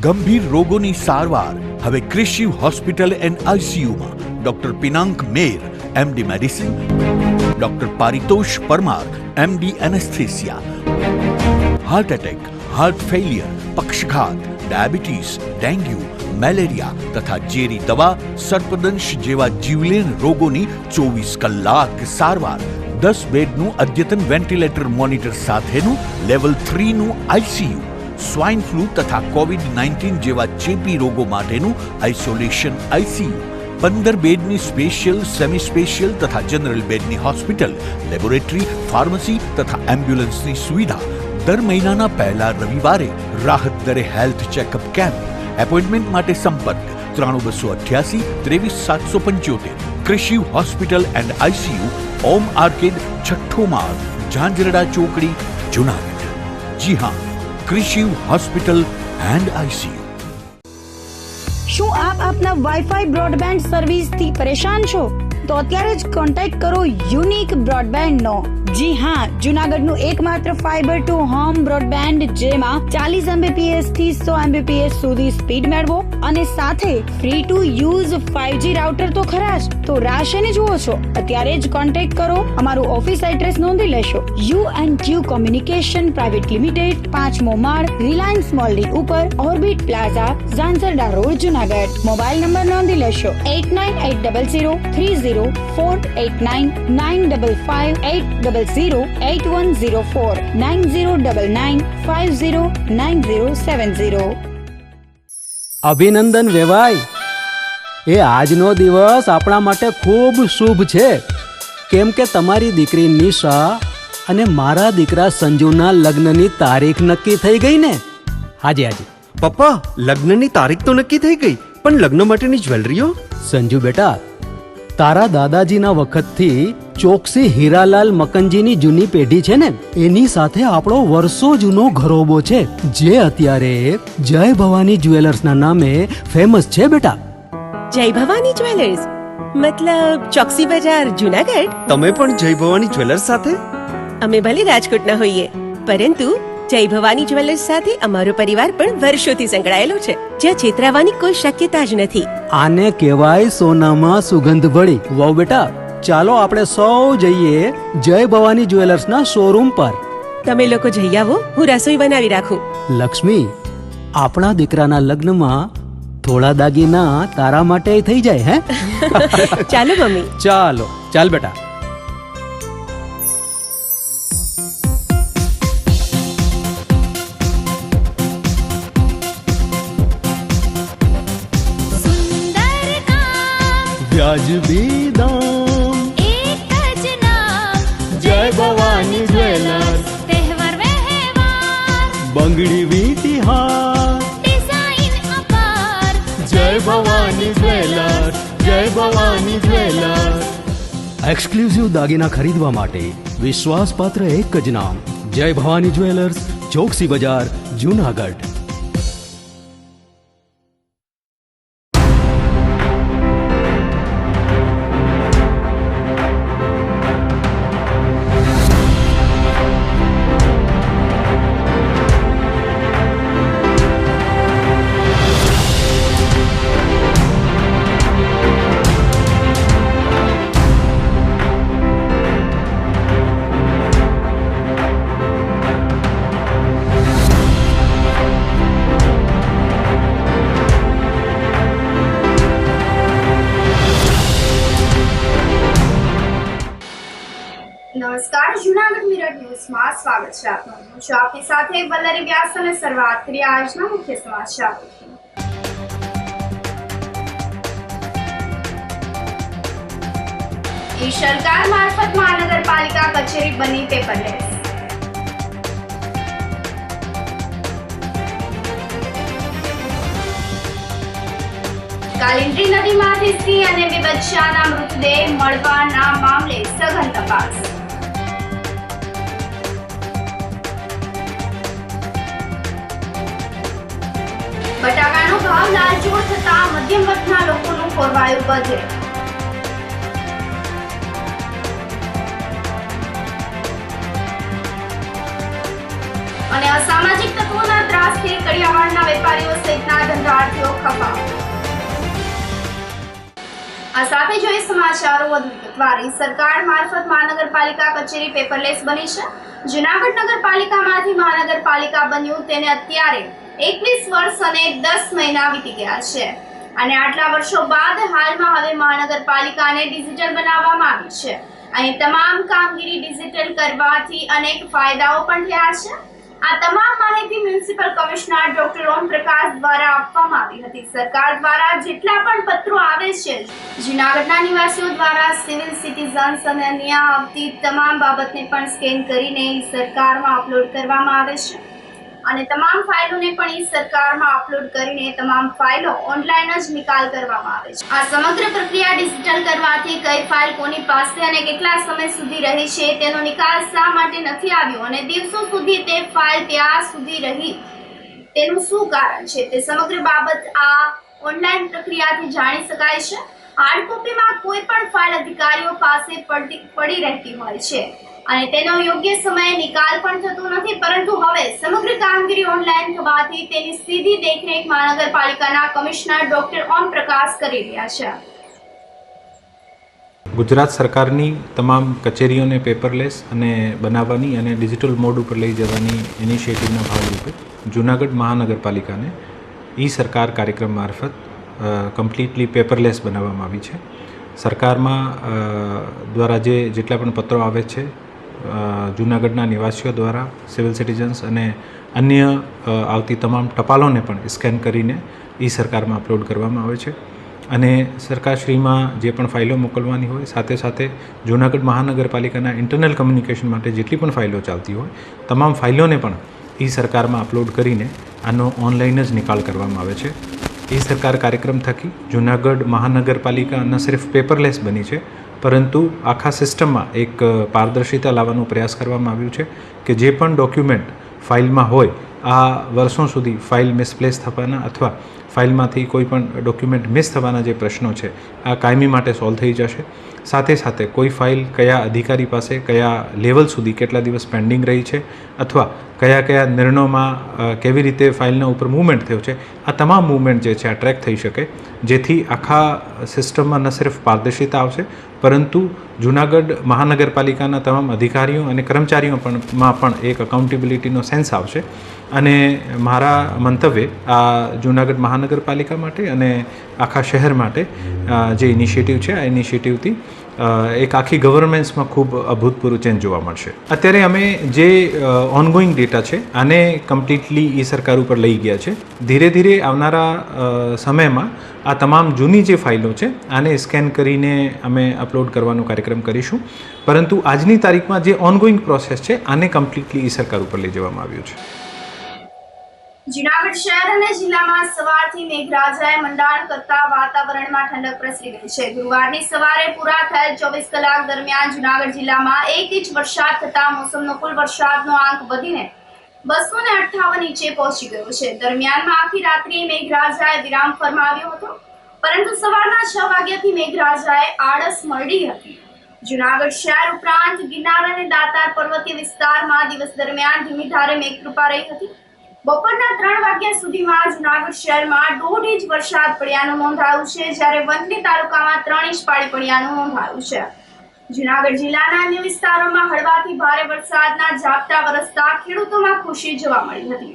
ગંભીર રોગોની સારવાર હવે ક્રિશિવ હોસ્પિટલ એન્ડ આઈસીયુમાં doctor Pinank Mer MD medicine, doctor Paritosh Parmar MD anaesthesia, heart attack, heart failure, પક્ષઘાત, ડાયાબિટીસ, ડેન્ગ્યુ, મેલેરિયા તથા ઝેરી દવા, સર્પદંશ જેવા જીવલેણ રોગોની 24 કલાક સારવાર, 10 બેડનું અદ્યતન વેન્ટિલેટર મોનિટર સાથેનું લેવલ 3નું આઈસીયુ, સ્વાઇન ફ્લૂ તથા કોવિડ-19 જેવા ચેપી રોગો માટેનું આઇસોલેશન આઈસીયુ, 15 બેડની સ્પેશિયલ, સેમી સ્પેશિયલ તથા જનરલ બેડની હોસ્પિટલ, લેબોરેટરી, ફાર્મસી તથા એમ્બ્યુલન્સની સુવિધા, દર મહિનાના પહેલા રવિવારે રાહત દરે હેલ્થ ચેકઅપ કેમ્પ. એપોઇન્ટમેન્ટ માટે સંપર્ક 9288 23775. Krishiv hospital and ICU, Om arcade, છઠ્ઠો માળ, ઝાંઝરડા ચોકડી, જુનાગઢ. જી હા, ક્રિશિવ હોસ્પિટલ એન્ડ આઈસીયુ. શું આપ આપના વાઈફાઈ બ્રોડબેન્ડ સર્વિસથી પરેશાન છો? તો અત્યારે જ કોન્ટેક્ટ કરો યુનિક બ્રોડબેન્ડ નો. જી હા, જુનાગઢનું એકમાત્ર ફાઈબર ટુ હોમ બ્રોડબેન્ડ, જેમાં 40 Mbps થી 100 Mbps સુધી સ્પીડ મેળવો અને સાથે free to use 5G router તો ખરા જ. તો રાહ શેની જુઓ છો? અત્યારે જ કોન્ટેક્ટ કરો. અમારું ઓફિસ એડ્રેસ નોંધી લેશો. U&Q કોમ્યુનિકેશન પ્રાઇવેટ લિમિટેડ, 5મો માળ, રિલાયન્સ મોલની ઉપર, orbit plaza, Zanzarda road, Junagadh. Mobile number નોંધી લેશો 89800304899558008104 9099509070. અભિનંદન વેવાય. એ આજનો દિવસ આપણા માટે ખૂબ શુભ છે, કેમ કે તમારી દીકરી નિશા અને મારા દીકરા સંજુના લગ્નની તારીખ નક્કી થઈ ગઈ ને. હાજી હાજી પપ્પા, લગ્નની તારીખ તો નક્કી થઈ ગઈ, પણ લગ્ન માટેની જ્વેલરીઓ? સંજુ બેટા, તારા દાદાજીના વખતથી ચોકસી હીરાલાલ મકનજીની જૂની પેઢી છે ને, એની સાથે આપણો વર્ષો જૂનો ઘરોબો છે, જે અત્યારે જય ભવાની જ્વેલર્સના નામે ફેમસ છે બેટા. જય ભવાની જ્વેલર્સ મતલબ ચોકસી બજાર, જુનાગઢ? તમે પણ જય ભવાની જ્વેલર્સ સાથે? અમે ભલે રાજકોટના હોઈએ, પરંતુ જય ભવાની જ્વેલર્સ સાથે અમારો પરિવાર પણ વર્ષોથી સંકળાયેલો છે, જ્યાં છેતરાવાની કોઈ શક્યતા જ નથી. આને કહેવાય સોનામાં સુગંધ ભળી. વાવ બેટા, ચાલો આપણે સૌ જઈએ જય ભવાની જ્વેલર્સના શોરૂમ પર. તમે લોકો જઈ આવો, હું રસોઈ બનાવી રાખું. લક્ષ્મી, આપણા દીકરાના લગ્નમાં થોડા દાગીના તારા માટે થઈ જાય. હે ચાલો મમ્મી. ચાલો ચાલ બેટા. વ્યાજબી દામ, એક જ નામ, જય ભવાની જ્વેલર્સ. તહેવાર વ્યવહાર, બંગડી વીંટી હાર, ડિઝાઇન અપાર, જય ભવાની જ્વેલર્સ, જય ભવાની જ્વેલર્સ. એક્સક્લુઝિવ દાગીના ખરીદવા માટે વિશ્વાસપાત્ર એક જ નામ, જય ભવાની જ્વેલર્સ, ચોકસી બજાર, જુનાગઢ. નમસ્કાર, જુનાગઢ મિરર ન્યૂઝમાં સ્વાગત છે આપનું. હું છું આપની સાથે વલ્લરી વ્યાસ અને શરૂઆત કરીએ આજના મુખ્ય સમાચારોથી. સરકાર મારફત મહાનગરપાલિકા કચેરી બની પેપરલેસ. કાલિન્દ્રી નદીમાંથી સિંહ અને બે બચ્ચાના મૃતદેહ મળવાના મામલે સઘન તપાસ. બટાકાનો ભાવ લાલચોળ થતા મધ્યમ વર્ગના લોકોનું ખોરવાયું બજેટ. અને અસામાજિક તત્વોના ત્રાસથી કડિયાવાડના વેપારીઓ સહિતના આ સાથે જોઈએ સમાચારો વધુ વિગતવાર. સરકાર મારફત મહાનગરપાલિકા કચેરી પેપરલેસ બની છે. જૂનાગઢ નગરપાલિકામાંથી મહાનગરપાલિકા બન્યું તેને અત્યારે 21 વર્ષ અને 10 મહિના વીતી ગયા છે અને આટલા વર્ષો બાદ હાલમાં હવે મહાનગરપાલિકાને ડિજિટલ બનાવવામાં આવી છે. અહીં તમામ કામગીરી ડિજિટલ કરવાથી અનેક ફાયદાઓ પણ થયા છે. આ તમામ માહિતી municipal commissioner doctor Om Prakash દ્વારા આપવામાં આવી હતી. સરકાર દ્વારા જેટલા પણ પત્રો આવે છે, જૂનાગઢના નિવાસીઓ દ્વારા સિવિલ સિટીઝન્સ અને અન્ય આવતી તમામ બાબતને પણ સ્કેન કરીને સરકારમાં અપલોડ કરવામાં આવે છે અને તમામ ફાઇલોને પણ સરકારમાં અપલોડ કરીને તમામ ફાઇલો ઓનલાઈન જ નિકાલ કરવામાં આવે છે. આ સમગ્ર પ્રક્રિયા ડિજિટલ કરવાથી કઈ ફાઇલ કોની પાસે અને કેટલા સમય સુધી રહી છે તેનો નિકાલ શા માટે નથી આવ્યો અને દિવસો સુધી તે ફાઇલ ત્યાં સુધી રહી તેનું શું કારણ છે તે સમગ્ર બાબત આ ઓનલાઈન પ્રક્રિયાથી જાણી શકાય છે. હાર્ડ કોપીમાં કોઈ પણ ફાઇલ અધિકારીઓ પાસે પડી રહેતી હોય છે અને તેનો યોગ્ય સમયે નિકાલ પણ થતો નથી, પરંતુ હવે સમગ્ર કામગીરી ઓનલાઈન થવાથી તેની સીધી દેખરેખ મહાનગરપાલિકાના કમિશનર ડોક્ટર ઓમ પ્રકાશ કરી રહ્યા છે. ગુજરાત સરકારની તમામ કચેરીઓને પેપરલેસ અને બનાવવાની અને ડિજિટલ મોડ ઉપર લઈ જવાની ઇનિશિયેટિવના ભાગરૂપે જૂનાગઢ મહાનગરપાલિકાને સરકાર કાર્યક્રમ મારફત કમ્પ્લીટલી પેપરલેસ બનાવવામાં આવી છે. સરકારમાં દ્વારા જેટલા પણ પત્રો આવે છે જૂનાગઢના નિવાસીઓ દ્વારા, સિવિલ સિટીઝન્સ અને અન્ય આવતી તમામ ટપાલોને પણ સ્કેન કરીને સરકારમાં અપલોડ કરવામાં આવે છે અને સરકારશ્રીમાં જે પણ ફાઇલો મોકલવાની હોય, સાથે સાથે જૂનાગઢ મહાનગરપાલિકાના ઇન્ટરનલ કમ્યુનિકેશન માટે જેટલી પણ ફાઇલો ચાલતી હોય તમામ ફાઇલોને પણ સરકારમાં અપલોડ કરીને આનો ઓનલાઈન જ નિકાલ કરવામાં આવે છે. સરકાર કાર્યક્રમ થકી જૂનાગઢ મહાનગરપાલિકા ન સિર્ફ પેપરલેસ બની છે, પરંતુ આખા સિસ્ટમમાં એક પારદર્શિતા લાવવાનો પ્રયાસ કરવામાં આવ્યો છે કે જે પણ ડોક્યુમેન્ટ ફાઇલમાં હોય આ વર્ષો સુધી ફાઇલ મિસપ્લેસ થવાના અથવા ફાઇલમાંથી કોઈ પણ ડોક્યુમેન્ટ મિસ થવાના જે પ્રશ્નો છે આ કાયમી માટે સોલ્વ થઈ જશે. સાથે સાથે કોઈ ફાઇલ કયા અધિકારી પાસે કયા લેવલ સુધી કેટલા દિવસ પેન્ડિંગ રહી છે અથવા કયા નિર્ણયોમાં કેવી રીતે ફાઇલના ઉપર મૂવમેન્ટ થયો છે આ તમામ મૂવમેન્ટ જે છે આ ટ્રેક થઈ શકે, જેથી આખા સિસ્ટમમાં ન સિર્ફ પારદર્શિતા આવશે પરંતુ જૂનાગઢ મહાનગરપાલિકાના તમામ અધિકારીઓ અને કર્મચારીઓમાં પણ એક અકાઉન્ટેબિલિટીનો સેન્સ આવશે. અને મારા મંતવ્ય આ જૂનાગઢ મહાનગરપાલિકા માટે અને આખા શહેર માટે જે ઇનિશિયેટિવ છે આ ઇનિશિયેટિવથી એક આખી ગવર્નન્સમાં ખૂબ અભૂતપૂર્વ ચેન્જ જોવા મળશે. અત્યારે અમે જે ઓનગોઈંગ ડેટા છે આને કમ્પ્લીટલી સરકાર ઉપર લઈ ગયા છે. ધીરે ધીરે આવનારા સમયમાં આ તમામ જૂની જે ફાઇલો છે આને સ્કેન કરીને અમે અપલોડ કરવાનો કાર્યક્રમ કરીશું, પરંતુ આજની તારીખમાં જે ઓનગોઈંગ પ્રોસેસ છે આને કમ્પ્લીટલી સરકાર ઉપર લઈ જવામાં આવ્યું છે. જૂનાગઢ શહેર અને જિલ્લામાં સવારથી મેઘરાજાએ મંડાણ કરતા વાતાવરણમાં ઠંડક પ્રસરી ગઈ છે. ગુરુવારની સવારે પૂરા થયેલ 24 કલાક દરમિયાન જૂનાગઢ જિલ્લામાં 1 ઇંચ વરસાદ થતા મોસમનો કુલ વરસાદનો આંક વધીને 258 ઇંચે પહોંચી ગયો છે. દરમિયાનમાં આખી રાત્રિ મેઘરાજાએ વિરામ ફરમાવ્યો હતો, પરંતુ સવારના 6 વાગ્યાથી મેઘરાજાએ આળસ મરડી હતી. જૂનાગઢ શહેર ઉપરાંત ગિરનાર અને દાતાર પર્વતીય વિસ્તારમાં દિવસ દરમિયાન ધીમી ધારે મેઘકૃપા રહી હતી. બપોરના 3 વાગ્યા સુધીમાં જૂનાગઢ શહેરમાં 1.5 ઇંચ વરસાદ પડ્યાનું નોંધાયું છે, જ્યારે વંથલી તાલુકામાં 3 ઇંચ પાણી પડ્યાનું નોંધાયું છે. જૂનાગઢ જિલ્લાના અન્ય વિસ્તારોમાં હળવાથી ભારે વરસાદના ઝાપટા વરસતા ખેડૂતોમાં ખુશી જોવા મળી હતી.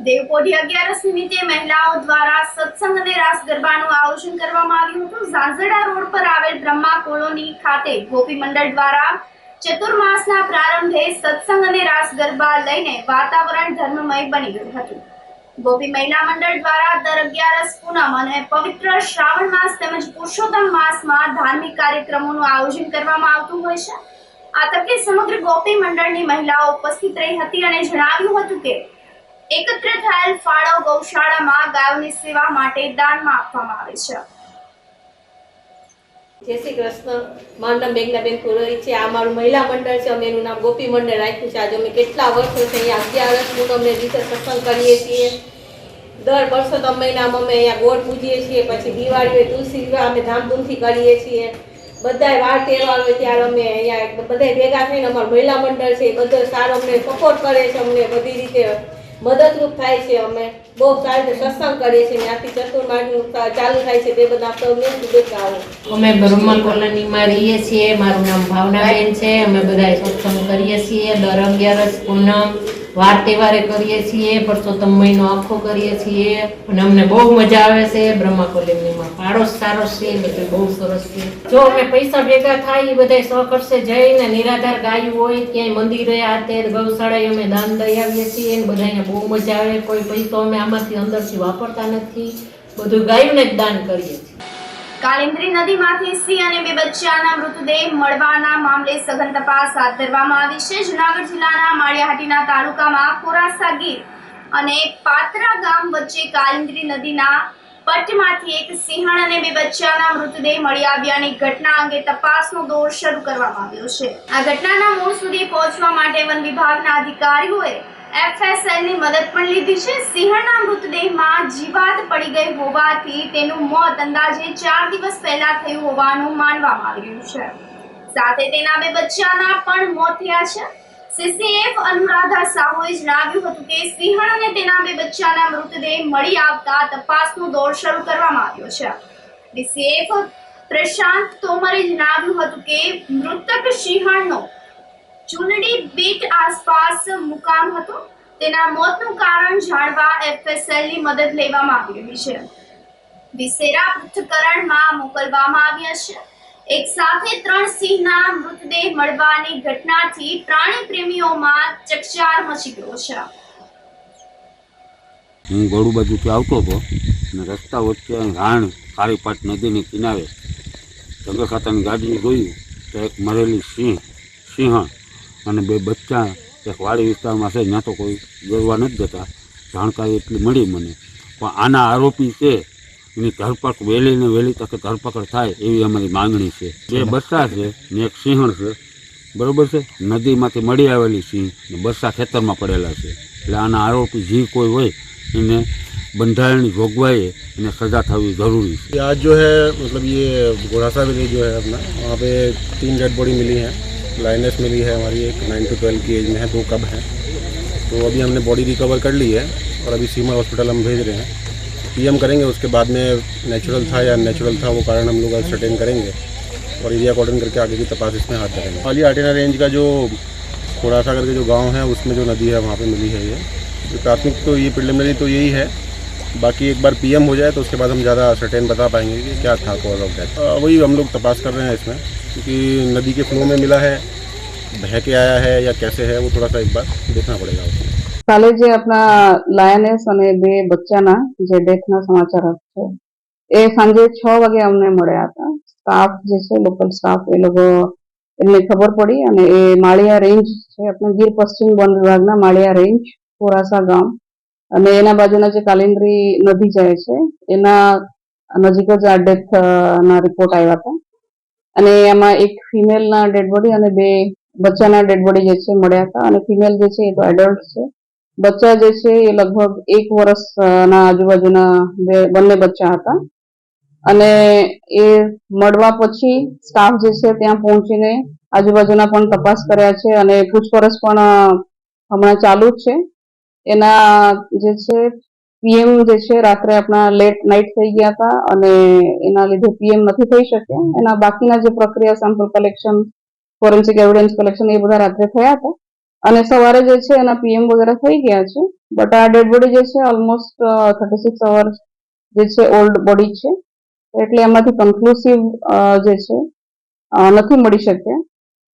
દેવપોઢી 11 નિમિત્તે મહિલાઓ દ્વારા સત્સંગ અને રાસ ગરબાનું આયોજન કરવામાં આવ્યું હતું. ઝાંઝરડા રોડ પર આવેલ બ્રહ્મા કોલોની ખાતે ગોપી મંડળ દ્વારા ચતુર્માસના પ્રારંભે સત્સંગ અને રાસ ગરબા લઈને વાતાવરણ ધર્મમય બની ગયું હતું. ગોપી મહિલા મંડળ દ્વારા દર 11 પૂનમ અને પવિત્ર શ્રાવણ માસ તેમજ પુરુષોત્તમ માસમાં ધાર્મિક કાર્યક્રમોનું આયોજન કરવામાં આવતું હોય છે. આ તકે સમગ્ર ગોપી મંડળની મહિલાઓ ઉપસ્થિત રહી હતી અને જણાવ્યું હતું કે એકત્ર થયેલ ફાળો ગૌશાળામાં ગાયોની સેવા માટે દાનમાં આપવામાં આવે છે. જય શ્રી કૃષ્ણ. મારું નામ મેઘનાબેન પુરોહિત છે. આ મારું મહિલા મંડળ છે. અમે એનું નામ ગોપી મંડળ રાખ્યું છે. આજે અમે કેટલા વર્ષોથી અહીંયા 11 પૂનમને દિવસે સત્સંગ કરીએ છીએ. દર વર્ષોત્તમ મહિનામાં અમે અહીંયા ગોળ પૂજીએ છીએ. પછી દિવાળી તુલસી વિવાહ અમે ધામધૂમથી કરીએ છીએ. બધાય વાર તહેવાર હોય ત્યારે અમે અહીંયા બધા ભેગા થઈને અમારું મહિલા મંડળ છે બધો સારો અમને સપોર્ટ કરે છે. અમને બધી રીતે મદદરૂપ થાય છે. અમે બહુ સારી રીતે સત્સંગ કરીએ છીએ. ત્યાંથી ચતુર્માસનું ચાલુ થાય છે. તે બધા તમને શુભેચ્છાઓ. અમે બ્રહ્મા કોલોનીમાં રહીએ છીએ. મારું નામ ભાવનાબેન છે. અમે બધા સત્સંગ કરીએ છીએ. દર 11 પૂનમ વાર તહેવારે કરીએ છીએ. પરસોત્તમ મહિનો આખો કરીએ છીએ અને અમને બહુ મજા આવે છે. બ્રહ્મા કોલોનીમાં પાડોશ સારો છે, બધું બહુ સરસ છે. જો અમે પૈસા ભેગા થાય એ બધા સહકર્ષે જઈને નિરાધાર ગાયું હોય ક્યાંય મંદિરે આતે ગૌશાળાએ અમે દાન દઈ આવીએ છીએ અને બધાને બહુ મજા આવે. કોઈ પૈસો અમે આમાંથી અંદરથી વાપરતા નથી, બધું ગાયોને જ દાન કરીએ છીએ. કાલિંદ્રી નદીમાંથી સિંહ અને 2 બચ્ચાના મૃતદેહ મળવાના મામલે સઘન તપાસ હાથ ધરવામાં આવી છે. જૂનાગઢ જિલ્લાના માળિયાહાટીના તાલુકામાં કોરાસા ગીર અને પાત્રા ગામ વચ્ચે કાલિંદ્રી નદીના પટમાંથી એક સિંહણ અને 2 બચ્ચાના મૃતદેહ મળી આવ્યાની ઘટના અંગે તપાસનો દોર શરૂ કરવામાં આવ્યો છે. આ ઘટનાના મૂળ સુધી પહોંચવા માટે વન વિભાગના અધિકારીઓએ FSLની મદદ પણ લીધી છે. સિંહણના મૃતદેહમાં જીવાત પડી ગઈ હોવાથી તેનું મોત અંદાજે 4 દિવસ પહેલા થયું હોવાનું માનવામાં આવી રહ્યું છે. સાથે તેના 2 બચ્ચાના પણ મોત થયા છે. CCF અનુરાધા સાહુએ જણાવ્યું હતું કે સિંહણ અને તેના 2 બચ્ચાના મૃતદેહ મળી આવતા તપાસનો દોર શરૂ કરવામાં આવ્યો છે. DCF પ્રશાંત તોમરે જણાવ્યું હતું કે મૃતક સિંહણનો ચુનડી બીટ આસપાસ મુકામ હતો. તેના મોતનું કારણ જાણવા FSLની મદદ લેવામાં આવી રહી છે. વિસેરા પૃથ્થકરણમાં મોકલવામાં આવ્યા છે. એક સાથે 3 સિંહના મૃતદેહ મળવાની ઘટનાથી પ્રાણી પ્રેમીઓમાં ચકચાર મચી ગયો છે. હું ગળુ બાજુથી આવતો હતો અને રસ્તા વચ્ચે રાણ કાળીપાટ નદીની કિનારે જંગલ ખાતાની ગાડી જોયું તો એક મરેલી સિંહણ અને 2 બચ્ચા એક વાડી વિસ્તારમાં છે. ત્યાં તો કોઈ ગરવા નથી જતા. જાણકારી એટલી મળી મને, પણ આના આરોપી છે એની ધરપકડ વહેલી તકે ધરપકડ થાય એવી અમારી માંગણી છે. 2 બચ્ચા છે ને એક સિંહણ છે, બરાબર છે. નદીમાંથી મળી આવેલી સિંહ ને બચ્ચા ખેતરમાં પડેલા છે. એટલે આના આરોપી જે કોઈ હોય એને બંધારણની જોગવાઈએ એને સજા થવી જરૂરી છે. आज जो है मतलब ये घोड़ासा विलेज जो है अपना, वहाँ पे 3 डेड बॉडी मिली है. लाइनेस मिली है हमारी, एक 9 to 12 की एज में है, 2 कब हैं. तो अभी हमने बॉडी रिकवर कर ली है और अभी सीमा हॉस्पिटल हम भेज रहे हैं. PM करेंगे, उसके बाद में नेचुरल था या नेचुरल था वो कारण हम लोग सर्टेन करेंगे और एरिया कॉर्डन करके आगे की तपास इसमें हाथ धरेंगे. हालिया आटेना रेंज का जो खोड़ासा करके जो गांव है उसमें जो नदी है वहाँ पे मिली है. ये प्राथमिक तो ये प्रिलिमिनरी तो यही है. बाकी एक बार PM हो जाए तो उसके बाद हम ज़्यादा सर्टेन बता पाएंगे कि क्या था कॉज ऑफ डेथ. वही हम लोग तपास कर रहे हैं इसमें, क्योंकि नदी के फ्लो में मिला है, बह के आया है या कैसे है वो थोड़ा सा एक बार देखना पड़ेगा उसमें. કાલે જે આપણા લાયનેસ અને 2 બચ્ચાના જે ડેથના સમાચાર છે એ સાંજે 6 વાગે અમને મળ્યા હતા. સ્ટાફ જે છે લોકલ સ્ટાફ એ લોકો એમને ખબર પડી અને એ માળિયા રેન્જ છે આપણે ગીર પશ્ચિમ વન વિભાગના માળિયા રેન્જ કોરાસા ગામ અને એના બાજુના જે કાલિંદ્રી નદી જાય છે એના નજીક જ આ ડેથ ના રિપોર્ટ આવ્યા હતા અને એમાં એક ફિમેલના ડેડ બોડી અને 2 બચ્ચાના ડેડ બોડી જે છે મળ્યા હતા અને ફિમેલ જે છે એ તો એડલ્ટ છે. બચ્ચા જે છે એ લગભગ 1 વર્ષના આજુબાજુના બંને બચ્ચા હતા અને એ મળવા પછી સ્ટાફ જે છે ત્યાં પહોંચીને આજુબાજુના પણ તપાસ કર્યા છે અને પૂછપરછ પણ હમણાં ચાલુ જ છે. એના જે છે PM જે છે રાત્રે આપણા લેટ નાઇટ થઈ ગયા હતા અને એના લીધે PM નથી થઈ શક્યા. એના બાકીના જે પ્રક્રિયા sample collection, forensic evidence collection એ બધા રાત્રે થયા હતા અને સવારે જે છે એના PM વગેરે થઈ ગયા છે. બટ આ ડેડ બોડી જે છે ઓલમોસ્ટ 36 અવર્સ જે છે ઓલ્ડ બોડી છે એટલે એમાંથી કન્ક્લુસિવ જે છે નથી મળી શક્યા.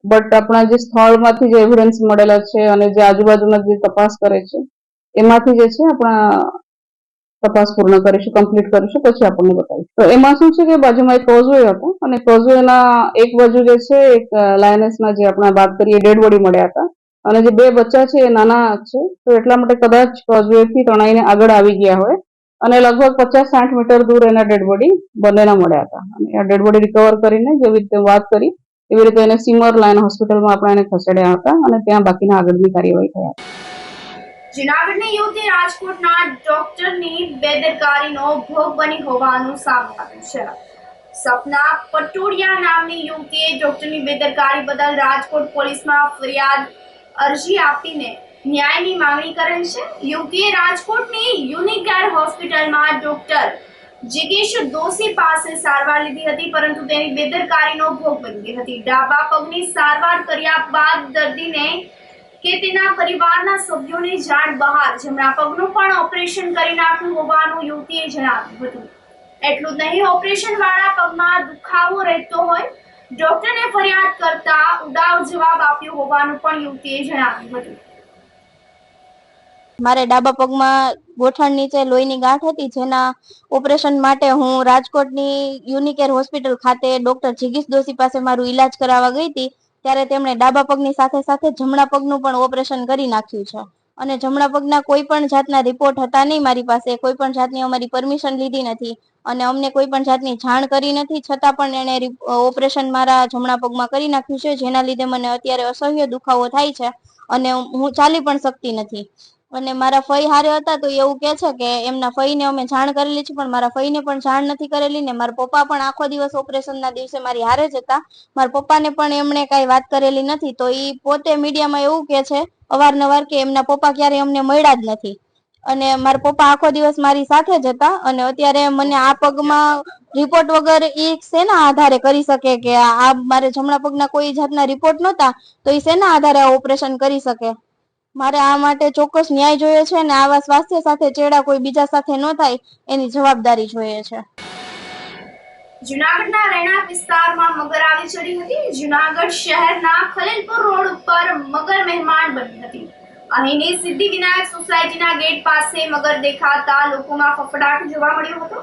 બટ આપણા જે સ્થળમાંથી જે એવિડન્સ મળેલા છે અને જે આજુબાજુમાં જે તપાસ કરે છે એમાંથી જે છે આપણા તપાસ પૂર્ણ કરીશું, કમ્પ્લીટ કરીશું, પછી આપણને બતાવીશું. તો એમાં શું છે કે બાજુમાં એક કોઝવે હતો અને કોઝવેના એક બાજુ જે છે એક લાયનેસના જે આપણા વાત કરીએ ડેડ બોડી મળ્યા હતા અને જે 2 બચ્ચા છે એ નાના છે તો એટલા માટે કદાચ કોઝવેથી તણાઈને આગળ આવી ગયા હોય અને લગભગ 50-60 મીટર દૂર એના ડેડ બોડી બંનેના મળ્યા હતા અને આ ડેડ બોડી રિકવર કરીને જેવી રીતે વાત કરી એવી રીતે એને સિમર લાઇન હોસ્પિટલમાં આપણે એને ખસેડ્યા હતા અને ત્યાં બાકીના આગળની કાર્યવાહી થયા. જૂનાગઢની યુવતી રાજકોટના ડોક્ટરની બેદરકારીનો ભોગ બની હોવાનું સામે આવ્યું છે. સપના પટોડિયા નામની યુવતીએ ડોક્ટરની બેદરકારી બદલ રાજકોટ પોલીસમાં ફરિયાદ અરજી આપીને ન્યાયની માંગણી કરેલ છે. યુવતીએ રાજકોટની યુનિકેર હોસ્પિટલમાં ડોક્ટર જિગીશ દોશી પાસે સારવાર લીધી હતી, પરંતુ તેની બેદરકારીનો ભોગ બની હતી. ડાબા પગની સારવાર કર્યા બાદ દર્દીને કે તેના પરિવારના સભ્યોની જાણ બહાર જમણા પગનું પણ ઓપરેશન કરી નાખ્યું હોવાનું યુવતીએ જણાવ્યું હતું. એટલું જ નહીં, ઓપરેશન વાળા પગમાં દુખાવો રહેતો હોય ડોક્ટરને ફરિયાદ કરતા ઉડાવ જવાબ આપ્યો હોવાનું પણ યુવતીએ જણાવ્યું હતું. મારે ડાબા પગમાં ગોઠણ નીચે લોહીની ગાંઠ હતી, જેના ઓપરેશન માટે હું રાજકોટની યુનિકેર હોસ્પિટલ ખાતે ડોક્ટર જિગીશ દોશી પાસે મારું ઈલાજ કરાવવા ગઈ હતી. ત્યારે તેમણે ડાબા પગની સાથે સાથે જમણા પગનું પણ ઓપરેશન કરી નાખ્યું છે અને જમણા પગના કોઈ પણ જાતના રિપોર્ટ હતા નહીં મારી પાસે, કોઈ પણ જાતની અમારી પરમિશન લીધી નથી અને અમને કોઈ પણ જાતની જાણ કરી નથી, છતાં પણ એણે ઓપરેશન મારા જમણા પગમાં કરી નાખ્યું છે, જેના લીધે મને અત્યારે અસહ્ય દુખાવો થાય છે અને હું ચાલી પણ શકતી નથી. અને મારા ફઈ હારે હતા તો એવું કે છે કે એમના ફઈને અમે જાણ કરેલી છે, પણ મારા ફઈને પણ જાણ નથી કરેલી ને મારા પપ્પા પણ આખો દિવસ ઓપરેશનના દિવસે મારી હારે જ હતા. મારા પપ્પાને પણ એમણે કઈ વાત કરેલી નથી. તો એ પોતે મીડિયામાં એવું કે છે અવારનવાર કે એમના પપ્પા ક્યારે અમને મળ્યા જ નથી અને મારા પપ્પા આખો દિવસ મારી સાથે જ હતા. અને અત્યારે મને આ પગમાં રિપોર્ટ વગર એ શેના આધારે કરી શકે કે આ મારે જમણા પગના કોઈ જાતના રિપોર્ટ નહોતા તો એ શેના આધારે ઓપરેશન કરી શકે? મારે આ માટે ચોક્કસ ન્યાય જોઈએ છે અને આવા સ્વાસ્થ્ય સાથે ચેડા કોઈ બીજા સાથે ન થાય એની જવાબદારી જોઈએ છે. જૂનાગઢના રહેણાંક વિસ્તારમાં મગર આવી ચડી હતી. જૂનાગઢ શહેરના ખલીલપુર રોડ ઉપર મગર મહેમાન બની હતી. અહીંની સિદ્ધિ વિનાયક સોસાયટીના ગેટ પાસે મગર દેખાતા લોકોમાં ફફડાટ જોવા મળ્યો હતો.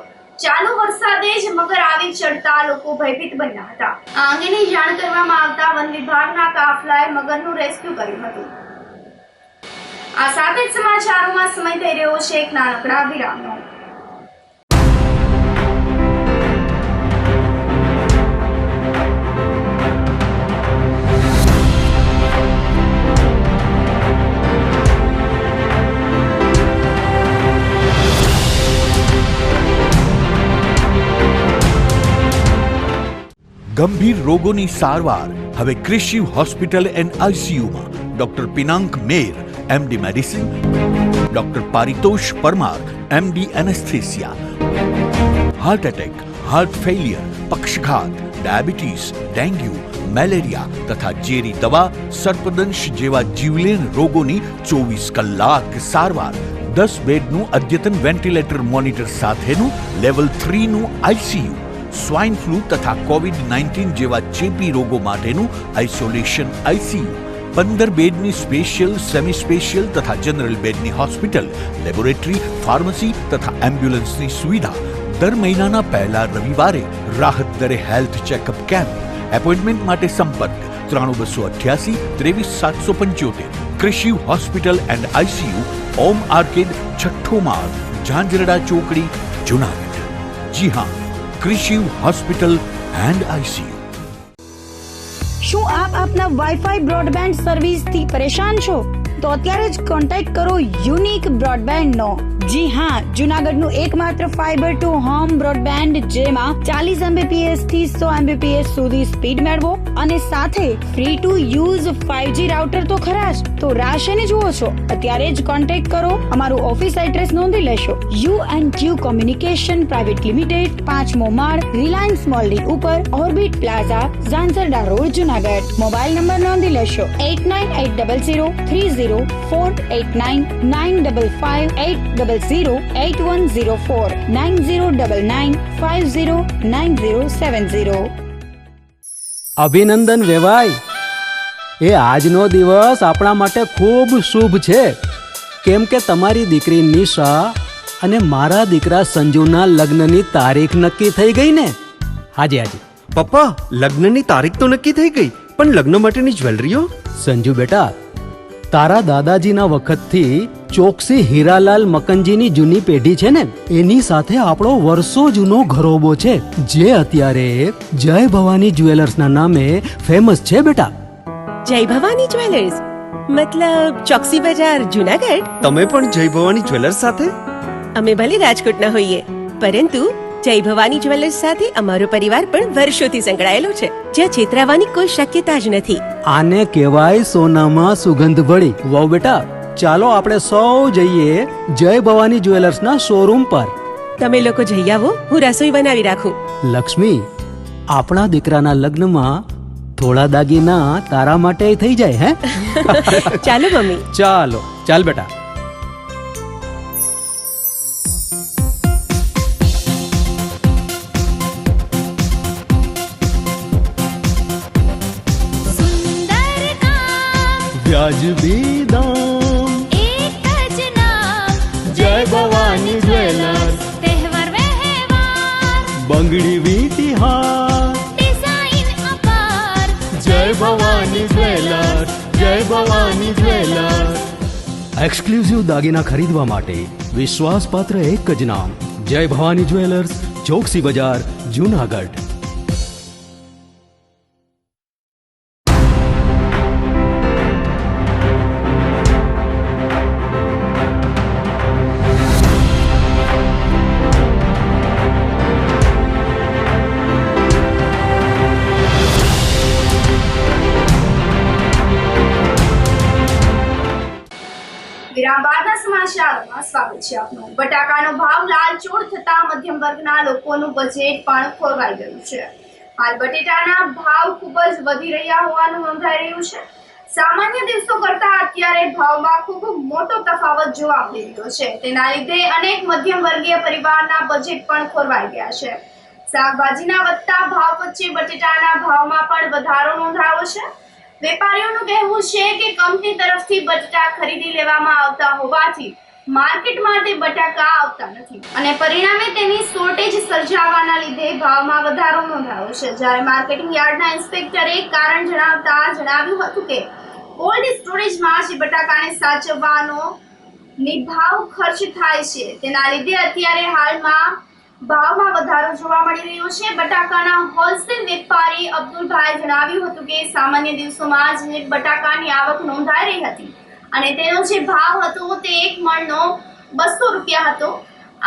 ચાલુ વરસાદે જ મગર આવી ચડતા લોકો ભયભીત બન્યા હતા. આ અંગેની જાણ કરવામાં આવતા વન વિભાગના કાફલાએ મગરનું રેસ્ક્યુ કર્યું હતું. આ સાથે જ સમાચારોમાં સમય થઈ રહ્યો છે એક નાનકડા વિરામનો. ગંભીર રોગોની સારવાર હવે કૃષિ હોસ્પિટલ એન્ડ આઈસીયુમાં doctor Pinank Mer MD medicine, doctor Paritosh Parmar MD anaesthesia, heart attack, heart failure, પક્ષઘાત, ડાયાબિટીસ, ડેન્ગ્યુ, મેલેરિયા તથા ઝેરી દવા, સર્પદંશ જેવા જીવલેણ રોગોની 24 કલાક સારવાર, 10 બેડનું અદ્યતન વેન્ટિલેટર મોનિટર સાથેનું લેવલ 3નું આઈસીયુ, સ્વાઇન ફ્લૂ તથા કોવિડ-19 જેવા ચેપી રોગો માટેનું આઇસોલેશન આઈસીયુ, 15 બેડની સ્પેશિયલ, સેમી સ્પેશિયલ તથા જનરલ બેડની હોસ્પિટલ, લેબોરેટરી, ફાર્મસી તથા એમ્બ્યુલન્સની સુવિધા, દર મહિનાના પહેલા રવિવારે રાહત દરે હેલ્થ ચેકઅપ કેમ્પ. એપોઇન્ટમેન્ટ માટે સંપર્ક 9288 23775. કૃષિ hospital and ICU, Om arcade, છઠ્ઠો માળ, ઝાંઝરડા ચોકડી, જૂનાગઢ. જી હા, કૃષિ હોસ્પિટલ એન્ડ આઈસીયુ. શું આપ આપના વાઈફાઈ બ્રોડબેન્ડ સર્વિસથી પરેશાન છો? તો અત્યારે જ કોન્ટેક્ટ કરો યુનિક બ્રોડબેન્ડ નો. જી હા, જૂનાગઢનું એકમાત્ર ફાઈબર ટુ હોમ બ્રોડબેન્ડ જેમાં 40 Mbps થી 100 Mbps સુધી સ્પીડ મેળવો અને સાથે free to use 5G router તો ખરા જ. તો રાહ શેની જુઓ છો? અત્યારે જ કોન્ટેક્ટ કરો. અમારું ઓફિસ એડ્રેસ નોંધી લેશો. U&Q કોમ્યુનિકેશન પ્રાઇવેટ લિમિટેડ, 5મો માળ, રિલાયન્સ મોલની ઉપર, orbit plaza, Zanzarda road, Junagadh. Mobile number નોંધી લેશો 89800304899558008104 9099509070. અભિનંદન વેવાય. એ આજનો દિવસ આપણા માટે ખૂબ શુભ છે, કેમ કે તમારી દીકરી નિશા અને મારા દીકરા સંજુના લગ્નની તારીખ નક્કી થઈ ગઈ ને. હાજી હાજી પપ્પા, લગ્નની તારીખ તો નક્કી થઈ ગઈ, પણ લગ્ન માટેની જ્વેલરીઓ? સંજુ બેટા, તારા દાદાજીના વખતથી ચોકસી હીરાલાલ મકનજીની જૂની પેઢી છે ને, એની સાથે આપણો વર્ષો જૂનો ઘરોબો છે, જે અત્યારે જય ભવાની જ્વેલર્સના નામે ફેમસ છે બેટા. જય ભવાની જ્વેલર્સ મતલબ ચોકસી બજાર, જૂનાગઢ? તમે પણ જય ભવાની જ્વેલર્સ સાથે? અમે ભલે રાજકોટના હોઈએ, પરંતુ જય ભવાની જ્વેલર્સ સાથે અમારો પરિવાર પણ વર્ષોથી સંકળાયેલો છે, જ્યાં છેતરાવાની કોઈ શક્યતા જ નથી. આને કહેવાય સોનામાં સુગંધ ભળી. વાવ બેટા, ચાલો આપણે સૌ જઈએ જય ભવાની જ્વેલર્સના શોરૂમ પર. તમે લોકો જઈ આવો, હું રસોઈ બનાવી રાખું. લક્ષ્મી, આપણા દીકરાના લગ્નમાં થોડા દાગીના તારા માટે થઈ જાય હે? ચાલો મમ્મી. ચાલો ચાલ બેટા. વ્યાજબી દામ, એક જ નામ, જય ભવાની જ્વેલર્સ. તહેવાર વ્યવહાર, બંગડી વીટી હાર, ડિઝાઇન અપાર, જય ભવાની જ્વેલર્સ, જય ભવાની જ્વેલર્સ. એક્સક્લુઝિવ દાગીના ખરીદવા માટે વિશ્વાસપાત્ર એક જ નામ, જય ભવાની જ્વેલર્સ, ચોકસી બજાર, જૂનાગઢ. વિરામ બાદના સમાચારોમાં સ્વાગત છે આપનું. બટાકાનો ભાવ લાલચોળ થતા મધ્યમ વર્ગના લોકોનું બજેટ પણ ખોરવાઈ ગયું છે. હાલ બટેટાના ભાવ ખૂબ જ વધી રહ્યા હોવાનું નોંધાઈ રહ્યું છે. સામાન્ય દિવસો કરતા અત્યારે ભાવમાં ખૂબ મોટો તફાવત જોવા મળી રહ્યો છે. તેના લીધે અનેક મધ્યમ વર્ગીય પરિવારના બજેટ પણ ખોરવાઈ ગયા છે. શાકભાજીના વધતા ભાવ વચ્ચે બટેટાના ભાવમાં પણ વધારો નોંધાયો છે. વેપારીઓનું કહેવું છે કે કંપની તરફથી બટાકા ખરીદી લેવામાં આવતા હોવાથી માર્કેટમાં તે બટાકા આવતા નથી અને પરિણામે તેની શોર્ટેજ સર્જાવાના લીધે ભાવમાં વધારો નોંધાયો છે. જ્યારે માર્કેટિંગ યાર્ડના ઇન્સ્પેક્ટરે કારણ જણાવતા જણાવ્યું હતું કે કોલ્ડ સ્ટોરેજમાં જે બટાકાને સાચવવાનો નિભાવ ખર્ચ થાય છે તેના લીધે અત્યારે હાલમાં ભાવમાં વધારો જોવા મળી રહ્યો છે. બટાકાના હોલસેલ વેપારી અબ્દુલભાઈ જણાવ્યું હતું કે સામાન્ય દિવસોમાં જે બટાકાની આવક નોંધાઈ રહી હતી અને તેનો જે ભાવ હતો તે એક મણનો 200 રૂપિયા હતો.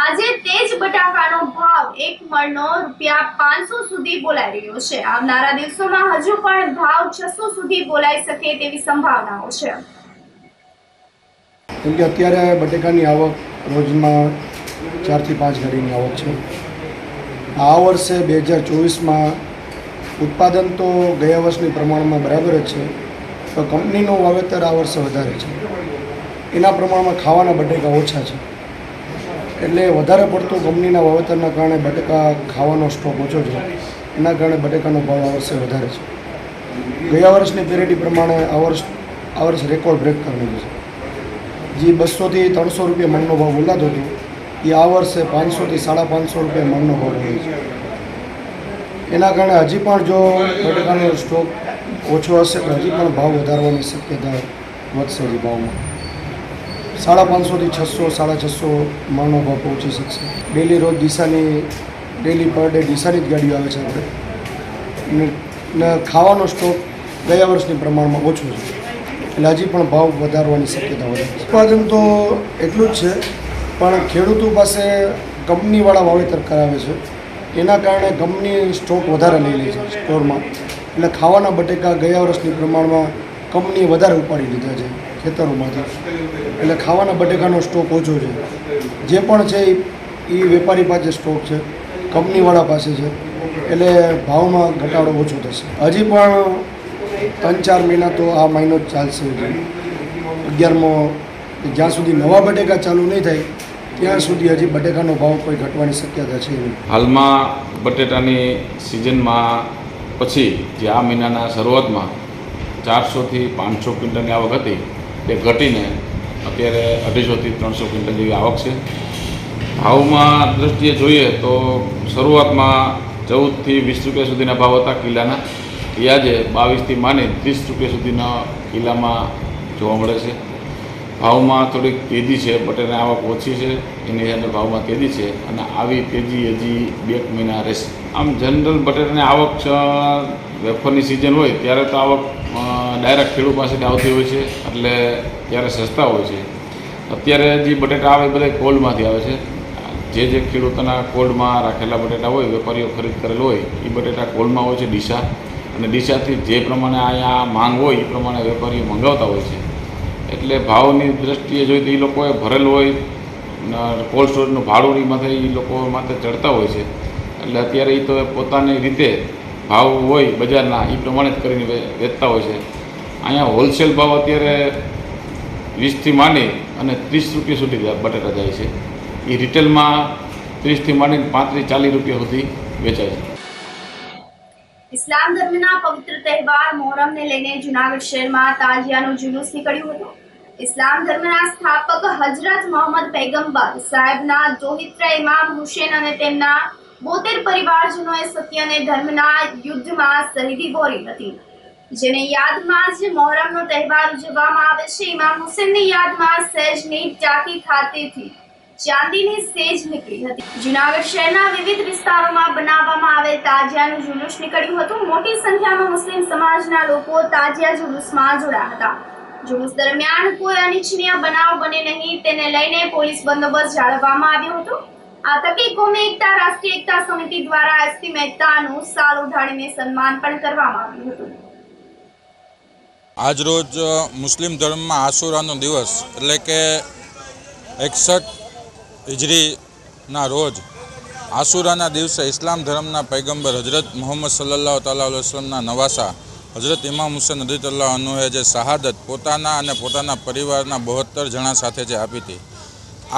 આજે તે જ બટાકાનો ભાવ એક મણનો ₹500 સુધી બોલાઈ રહ્યો છે. આવનારા દિવસોમાં હજુ પણ ભાવ 600 સુધી બોલાઈ શકે તેવી સંભાવનાઓ છે. કેમ કે અત્યારે બટાકાની આવક રોજમાં 4 થી 5 ગાડીની આવક છે. આ વર્ષે 2024માં ઉત્પાદન તો ગયા વર્ષની પ્રમાણમાં બરાબર જ છે, તો કંપનીનું વાવેતર આ વર્ષે વધારે છે. એના પ્રમાણમાં ખાવાના બટાકા ઓછા છે, એટલે વધારે પડતું કંપનીના વાવેતરના કારણે બટાકા ખાવાનો સ્ટોક ઓછો છે. એના કારણે બટાકાનો ભાવ આ વર્ષે વધારે છે. ગયા વર્ષની પેરેટી પ્રમાણે આ વર્ષ રેકોર્ડ બ્રેક કરી છે. જે 200 થી 300 રૂપિયા મણનો ભાવ બોલાતો હતો એ આ વર્ષે 500 થી 550 રૂપિયા મણનો ભાવ હોય છે. એના કારણે હજી પણ જો બટાકાનો સ્ટોક ઓછો હશે તો હજી પણ ભાવ વધારવાની શક્યતા વધશે. હજી ભાવમાં 550 થી 600, 650 મણનો ભાવ પહોંચી શકશે. ડેલી રોજ ડેલી પર ડે ડીસાની જ ગાડીઓ આવે છે આપણે, ને ખાવાનો સ્ટોક ગયા વર્ષની પ્રમાણમાં ઓછો છે, એટલે હજી પણ ભાવ વધારવાની શક્યતા વધે છે. ઉત્પાદન તો એટલું જ છે, પણ ખેડૂતો પાસે કંપનીવાળા વાવેતર કરાવે છે. એના કારણે કંપની સ્ટોક વધારે લઈ લે છે સ્ટોરમાં, એટલે ખાવાના બટેકા ગયા વર્ષની પ્રમાણમાં કંપનીએ વધારે ઉપાડી લીધા છે ખેતરોમાંથી, એટલે ખાવાના બટેકાનો સ્ટોક ઓછો છે. જે પણ છે એ વેપારી પાસે સ્ટોક છે, કંપનીવાળા પાસે છે, એટલે ભાવમાં ઘટાડો ઓછો થશે. હજી પણ 3-4 મહિના તો આ મહિનો જ ચાલશે. 11મો જ્યાં સુધી નવા બટેકા ચાલુ નહીં થાય ત્યાં સુધી હજી બટેકાનો ભાવ કોઈ ઘટવાની શક્યતા છે નહીં. હાલમાં બટેટાની સિઝનમાં પછી જે આ મહિનાના શરૂઆતમાં 400 થી 500 ક્વિન્ટલની આવક હતી તે ઘટીને અત્યારે 250 થી 300 ક્વિન્ટલ જેવી આવક છે. ભાવમાં દૃષ્ટિએ જોઈએ તો શરૂઆતમાં 14 થી 20 રૂપિયા સુધીના ભાવ હતા કિલ્લાના, એ આજે 22 થી માંડી 30 રૂપિયા સુધીના કિલ્લામાં જોવા મળે છે. ભાવમાં થોડીક તેજી છે, બટેટાની આવક ઓછી છે, એની અંદર ભાવમાં તેજી છે અને આવી તેજી હજી 2 મહિના રહેશે. આમ જનરલ બટેટાની આવક વેફરની સિઝન હોય ત્યારે તો આવક ડાયરેક્ટ ખેડૂત પાસેથી આવતી હોય છે, એટલે ત્યારે સસ્તા હોય છે. અત્યારે જે બટેટા આવે બધા કોલ્ડમાંથી આવે છે. જે ખેડૂતોના કોલ્ડમાં રાખેલા બટેટા હોય, વેપારીઓ ખરીદ કરેલ હોય, એ બટેટા કોલ્ડમાં હોય છે ડીસા, અને ડીસાથી જે પ્રમાણે અહીંયા માંગ હોય એ પ્રમાણે વેપારીઓ મંગાવતા હોય છે. એટલે ભાવની દ્રષ્ટિએ જોઈએ તો એ લોકોએ ભરેલું હોય કોલ્ડ સ્ટોરેજનું ભાડું માથે એ લોકો માથે ચડતા હોય છે. એટલે અત્યારે એ તો પોતાની રીતે ભાવ હોય બજારના એ પ્રમાણે જ કરીને વેચતા હોય છે. અહીંયા હોલસેલ ભાવ અત્યારે 20થી માંડી અને 30 રૂપિયા સુધી બટાટા જાય છે. એ રિટેલમાં 30થી માંડીને 35-40 રૂપિયા સુધી વેચાય છે. ઇસ્લામ ધર્મના પવિત્ર તહેવાર મોહરમને લઈને જૂનાગઢ શહેરમાં તાજિયાનું જુલુસ નીકળ્યું હતું. ઇસ્લામ ધર્મના સ્થાપક હજરત મોહમ્મદ પૈગંબર સાહેબના દોહિત્ર ઇમામ હુસેન અને તેમના 72 પરિવારજનોએ સત્ય અને ધર્મના યુદ્ધમાં શહીદી વોરી હતી, જેને યાદમાં જ મોહરમનો તહેવાર ઉજવવામાં આવે છે. ઇમામ હુસેનની યાદમાં સહેજની ટાંકી ખાતેથી ચાંદીની સેજ નીકળી હતી. જૂનાગઢ શહેરના વિવિધ વિસ્તારોમાં બનાવવામાં આવેલ તાજિયાનું જુલુસ નીકળ્યું હતું. મોટી સંખ્યામાં મુસ્લિમ સમાજના લોકો તાજિયા જુલુસમાં જોડાયા હતા. જુલુસ દરમિયાન કોઈ અનિચ્છનીય બનાવ બને નહીં તેને લઈને પોલીસ બંદોબસ્ત જાળવવામાં આવ્યો હતો. આ તકે કોમી એકતા રાષ્ટ્રીય એકતા સમિતિ દ્વારા એસપી મહેતાનું શાલ ઉઢાડીને સન્માન પણ કરવામાં આવ્યું હતું. આજરોજ મુસ્લિમ ધર્મમાં આશુરાનો દિવસ એટલે કે 61 હિજરીના રોજ આશુરાના દિવસે ઇસ્લામ ધર્મના પૈગંબર હજરત મોહમ્મદ સલ્લલ્લાહુ તઆલા અલૈહિ વસલ્લમના નવાસા હજરત ઇમામ હુસેન રદિયલ્લાહુ અન્હુએ જે શહાદત પોતાના અને પોતાના પરિવારના 72 જણા સાથે જે આપી હતી,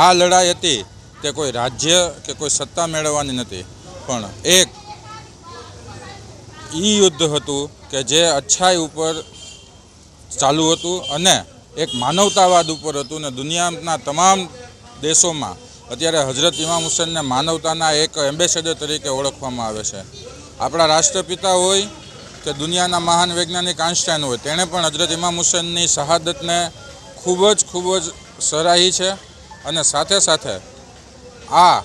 આ લડાઈ હતી તે કોઈ રાજ્ય કે કોઈ સત્તા મેળવવાની નથી, પણ એક યુદ્ધ હતું કે જે અચ્છાઈ ઉપર ચાલુ હતું અને એક માનવતાવાદ ઉપર હતું. ને દુનિયાના તમામ દેશોમાં અત્યારે હજરત ઇમામ હુસેનને માનવતાના એક એમ્બેસેડર તરીકે ઓળખવામાં આવે છે. આપણા રાષ્ટ્રપિતા હોય કે દુનિયાના મહાન વૈજ્ઞાનિક આઇન્સ્ટાઈન હોય, તેણે પણ હજરત ઇમામ હુસેનની શહાદતને ખૂબ જ સરાહી છે. અને સાથે સાથે આ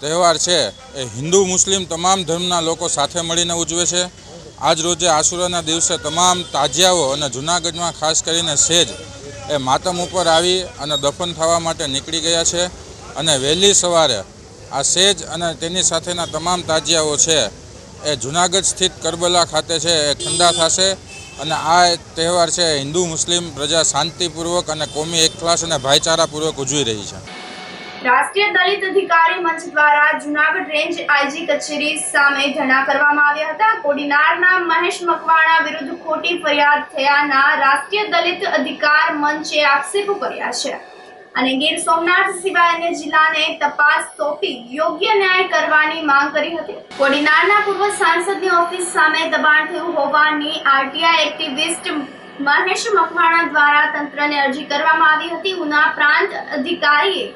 તહેવાર છે એ હિન્દુ મુસ્લિમ તમામ ધર્મના લોકો સાથે મળીને ઉજવે છે. આજ રોજે આશુરાના દિવસે તમામ તાજિયાઓ અને જૂનાગઢમાં ખાસ કરીને સેજ એ માતમ ઉપર આવી અને દફન થવા માટે નીકળી ગયા છે. અને વહેલી સવારે આ સેજ અને તેની સાથેના તમામ તાજિયાઓ છે એ જૂનાગઢ સ્થિત કરબલા ખાતે છે એ ઠંડા થશે. અને આ તહેવાર છે હિન્દુ મુસ્લિમ પ્રજા શાંતિપૂર્વક અને કોમી એકલાસ અને ભાઈચારાપૂર્વક ઉજવી રહી છે. રાષ્ટ્રીય દલિત અધિકારી મંચ દ્વારા જૂનાગઢ રેન્જ આઈજી કચેરી સામે ધરણા કરવામાં આવ્યા હતા. કોડીનારના મહેશ મકવાણા વિરુદ્ધ ખોટી ફરિયાદ થયાના રાષ્ટ્રીય દલિત અધિકાર મંચે આક્ષેપો કર્યા છે અને ગીર સોમનાથ સિવાય અન્ય જિલ્લાને તપાસ સોંપી યોગ્ય ન્યાય કરવાની માંગ કરી હતી. કોડીનારના પૂર્વ સાંસદની ઓફિસ સામે દબાણ થયું હોવાની આરટીઆઈ એક્ટિવિસ્ટ મહેશ મકવાણા દ્વારા તંત્રને અરજી કરવામાં આવી હતી. ઉના પ્રાંત અધિકારીએ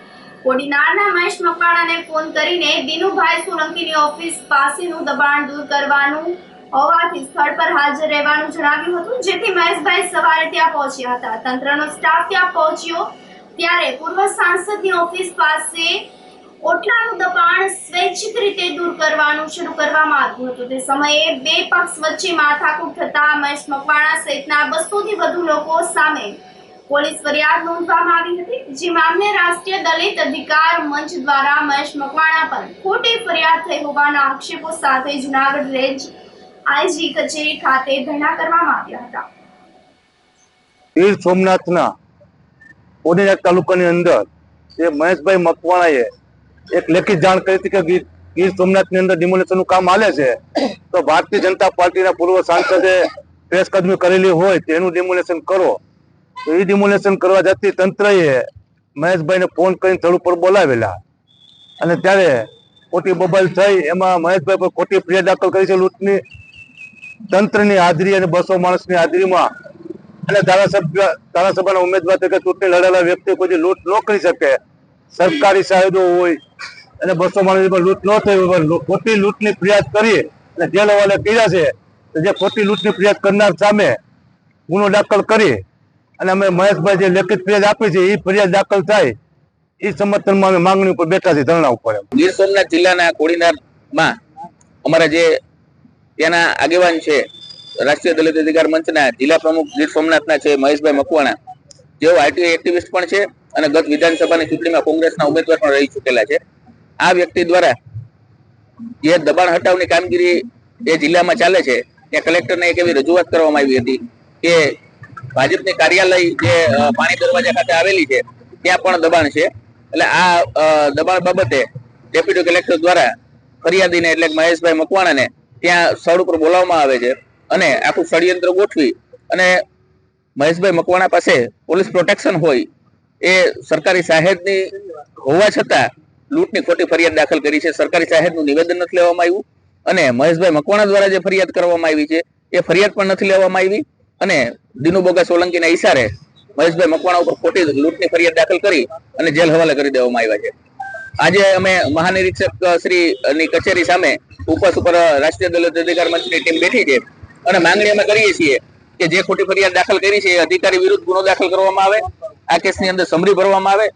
કોડીનારના મહેશ મકવાણાને ફોન કરીને દિનુભાઈ સોલંકીની ઓફિસ પાસેનું દબાણ દૂર કરવાનું હોવાથી સ્થળ પર હાજર રહેવાનું જણાવ્યું હતું, જેથી મહેશભાઈ સવારે ત્યાં પહોંચ્યા હતા. તંત્રનો સ્ટાફ ત્યાં પહોંચ્યો ત્યારે પૂર્વ સાંસદની ઓફિસ પાસે ઓટલાનું દબાણ સ્વૈચ્છિક રીતે દૂર કરવાનું શરૂ કરવામાં આવ્યું હતું. તે સમયે બે પક્ષ વચ્ચે માથાકૂટ થતા મહેશ મકવાણા સહિતના 200 થી વધુ લોકો સામે પોલીસ ફરિયાદ નોંધવામાં આવી હતી. જે મામલે રાષ્ટ્રીય દલિત અધિકાર મંચ દ્વારા મહેશ મકવાણા પર ખોટી ફરિયાદ થઈ હોવાના આક્ષેપો સાથે જૂનાગઢ રેન્જ આઈજી કચેરી ખાતે ધરણા કરવામાં આવ્યા હતા. ગીર સોમનાથના કોડીનાર તાલુકાની અંદર એ મહેશભાઈ મકવાણાએ એક લેખિત જાણ કરી હતી કે ગીર સોમનાથની અંદર ડિમોલેશનનું કામ હાલે છે, તો ભારતીય જનતા પાર્ટીના પૂર્વ સાંસદે પેશકદમી કરેલી હોય તેનું ડિમોલેશન કરો. તો એ ડિમોલેશન કરવા જતી તંત્રએ મહેશભાઈને ફોન કરીને સ્થળ ઉપર બોલાવેલા અને ત્યારે ખોટી બબાલ થઈ. એમાં મહેશભાઈ પર ખોટી ફરિયાદ દાખલ કરી છે લૂંટની. તંત્રની હાજરી અને 200 માણસની હાજરીમાં અને ધારાસભાના ઉમેદવાર તરીકે ચૂંટણી લડેલા વ્યક્તિ કોઈ લૂંટ ન કરી શકે. સરકારી સાહેબો હોય અને 200 માણસમાં લૂંટ ન થઈ હોય, ખોટી લૂંટની ફરિયાદ કરી અને જેલ હવાલે કર્યા છે. જે ખોટી લૂંટની ફરિયાદ કરનાર સામે ગુનો દાખલ કરી અને અમે મહેશભાઈ જે લેખિત ફરિયાદ આપી છે એ ફરિયાદ દાખલ થાય એ સમર્થનમાં અમે માંગણી ઉપર બેઠા છીએ, ધરણા ઉપર. ગીર સોમનાથ જિલ્લાના કોડીનારમાં અમારા જે ત્યાંના આગેવાન છે રાષ્ટ્રીય દલિત અધિકાર મંચના જિલ્લા પ્રમુખ ગીર સોમનાથના છે મહેશભાઈ મકવાણા, જેઓ આરટીઆઈ એક્ટિવિસ્ટ પણ છે અને ગત વિધાનસભાની ચૂંટણીમાં કોંગ્રેસના ઉમેદવાર પણ રહી ચૂકેલા છે. આ વ્યક્તિ દ્વારા જે દબાણ હટાવની કામગીરી એ જિલ્લામાં ચાલે છે ત્યાં કલેક્ટરને એક એવી રજૂઆત કરવામાં આવી હતી કે ભાજપની કાર્યાલય જે પાણી દરવાજા ખાતે આવેલી છે ત્યાં પણ દબાણ છે. એટલે આ દબાણ બાબતે ડેપ્યુટી કલેક્ટર દ્વારા ફરિયાદીને એટલે મહેશભાઈ મકવાણાને ત્યાં સ્થળ ઉપર બોલાવવામાં આવે છે અને આખું ષડયંત્ર ગોઠવી અને મહેશભાઈ મકવાણા પાસે પોલીસ પ્રોટેક્શન હોય એ સરકારી સાહેબની હોવા છતાં લૂંટની ખોટી ફરિયાદ દાખલ કરી છે. સરકારી સાહેબનું નિવેદન નથી લેવામાં આવ્યું અને મહેશભાઈ મકવાણા દ્વારા જે ફરિયાદ કરવામાં આવી છે એ ફરિયાદ પણ નથી લેવામાં આવી અને દિનુ બોગા સોલંકીના ઈશારે મહેશભાઈ મકવાણા ઉપર ખોટી લૂંટની ફરિયાદ દાખલ કરી અને જેલ હવાલે કરી દેવામાં આવ્યા છે. આજે અમે મહાનિરીક્ષક શ્રીની કચેરી સામે ઉપવાસ ઉપર રાષ્ટ્રીય દલિત અધિકાર મંચની ટીમ બેઠી છે અને માંગણી અમે કરીએ છીએ કે જે ખોટી ફરિયાદ દાખલ કરી છે એ અધિકારી વિરુદ્ધ ગુનો દાખલ કરવામાં આવે, આ કેસની અંદર સમરી ભરવામાં આવે